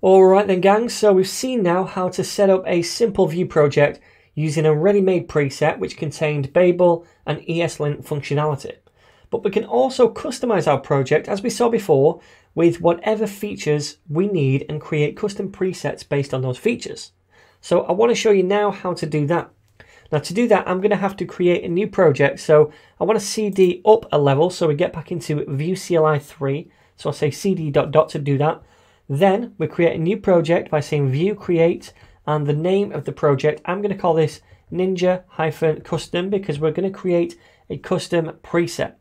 Alright then gang, so we've seen now how to set up a simple Vue project using a ready-made preset which contained Babel and ESLint functionality. But we can also customize our project, as we saw before, with whatever features we need and create custom presets based on those features. So I want to show you now how to do that. Now to do that, I'm going to have to create a new project. So I want to cd up a level so we get back into Vue CLI3. So I'll say cd ... to do that. Then we create a new project by saying Vue create, and the name of the project, I'm going to call this ninja-custom because we're going to create a custom preset.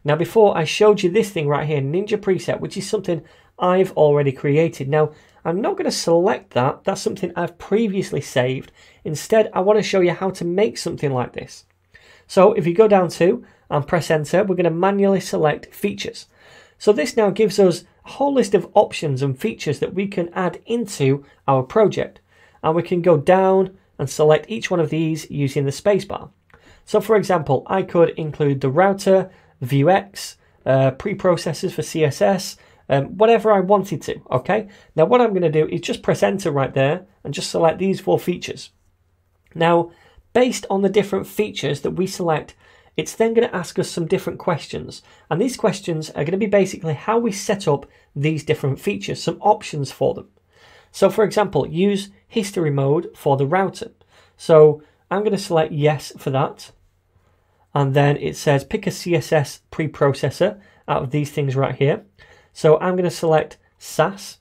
Now before I showed you this thing right here, ninja preset, which is something I've already created. Now I'm not going to select that, that's something I've previously saved. Instead I want to show you how to make something like this. So if you go down to and press enter, we're going to manually select features. So this now gives us a whole list of options and features that we can add into our project. And we can go down and select each one of these using the spacebar. So for example, I could include the router, Vuex, preprocessors for CSS, whatever I wanted to, okay? Now what I'm going to do is just press enter right there and just select these 4 features. Now, based on the different features that we select, it's then going to ask us some different questions. And these questions are going to be basically how we set up these different features, some options for them. So for example, use history mode for the router. So I'm going to select yes for that. And then it says pick a CSS preprocessor out of these things right here. So I'm going to select Sass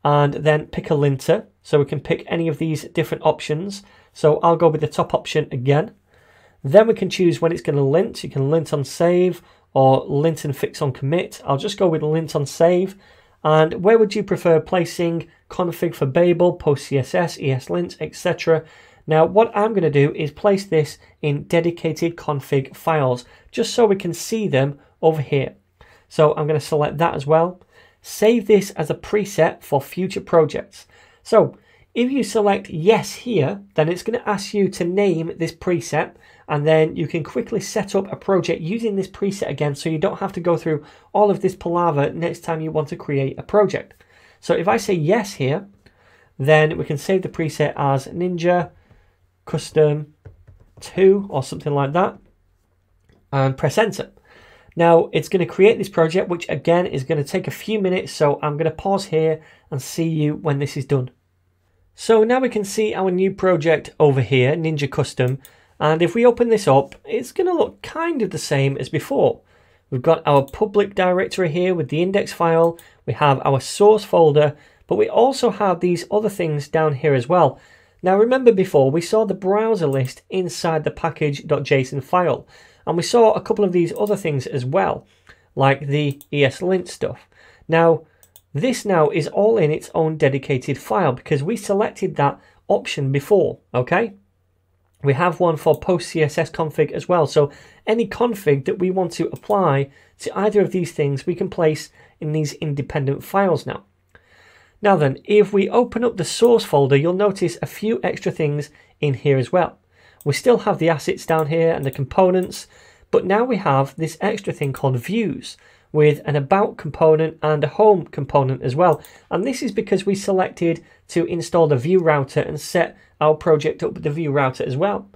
and then pick a linter. So we can pick any of these different options. So I'll go with the top option again. Then we can choose when it's going to lint. You can lint on save or lint and fix on commit. I'll just go with lint on save. And where would you prefer placing config for Babel, post CSS, ESLint, etc.? Now what I'm going to do is place this in dedicated config files just so we can see them over here. So I'm going to select that as well. Save this as a preset for future projects. So if you select yes here, then it's going to ask you to name this preset, and then you can quickly set up a project using this preset again so you don't have to go through all of this palaver next time you want to create a project. So if I say yes here, then we can save the preset as Ninja Custom 2 or something like that and press enter. Now it's going to create this project, which again is going to take a few minutes, so I'm going to pause here and see you when this is done. So now we can see our new project over here, Ninja Custom, and if we open this up, it's going to look kind of the same as before. We've got our public directory here with the index file, we have our source folder, but we also have these other things down here as well. Now remember before we saw the browser list inside the package.json file, and we saw a couple of these other things as well, like the ESLint stuff. Now this now is all in its own dedicated file because we selected that option before, okay? We have one for post CSS config as well, so any config that we want to apply to either of these things we can place in these independent files now. Now then, if we open up the source folder, you'll notice a few extra things in here as well. We still have the assets down here and the components, but now we have this extra thing called views with an about component and a home component as well. And this is because we selected to install the Vue router and set our project up with the Vue router as well.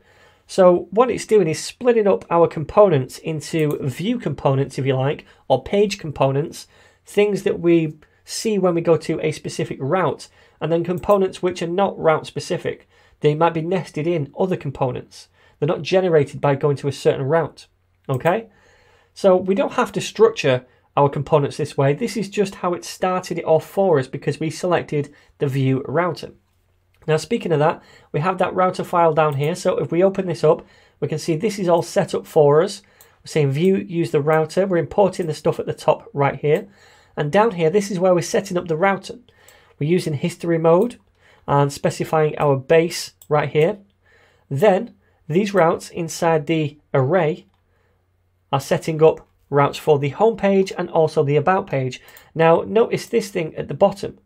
So what it's doing is splitting up our components into Vue components, if you like, or page components, things that we see when we go to a specific route, and then components which are not route specific. They might be nested in other components. They're not generated by going to a certain route. Okay? So we don't have to structure our components this way. This is just how it started it off for us because we selected the Vue router. Now speaking of that, we have that router file down here. So if we open this up, we can see this is all set up for us. We're saying Vue use the router. We're importing the stuff at the top right here. And down here, this is where we're setting up the router. We're using history mode and specifying our base right here. Then these routes inside the array are setting up routes for the home page and also the about page. Now notice this thing at the bottom.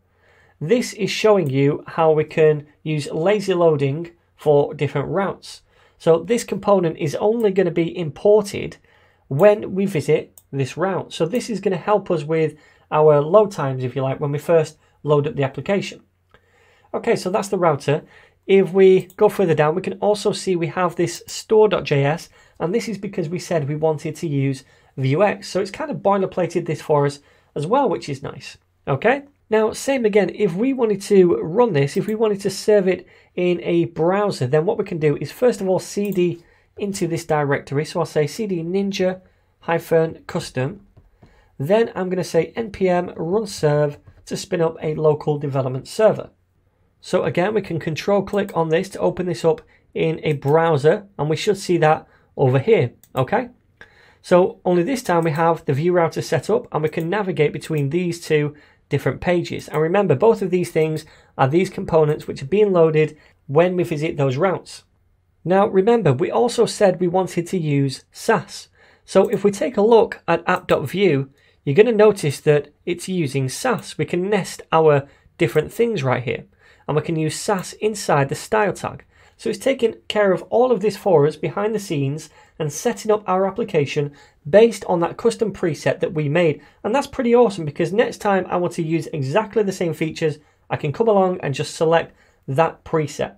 This is showing you how we can use lazy loading for different routes. So this component is only going to be imported when we visit this route. So this is going to help us with our load times, if you like, when we first load up the application. Okay, so that's the router. If we go further down, we can also see we have this store.js, and this is because we said we wanted to use Vuex. So it's kind of boilerplated this for us as well, which is nice. Okay, now same again, if we wanted to run this, if we wanted to serve it in a browser, then what we can do is first of all cd into this directory. So I'll say cd ninja-custom. Then I'm going to say npm run serve to spin up a local development server. So again, we can control click on this to open this up in a browser, and we should see that over here. Okay, so only this time we have the Vue router set up, and we can navigate between these two different pages. And remember, both of these things are these components which are being loaded when we visit those routes. Now remember, we also said we wanted to use Sass. So if we take a look at app.vue, you're going to notice that it's using Sass. We can nest our different things right here, and we can use Sass inside the style tag. So it's taking care of all of this for us behind the scenes and setting up our application based on that custom preset that we made. And that's pretty awesome, because next time I want to use exactly the same features, I can come along and just select that preset.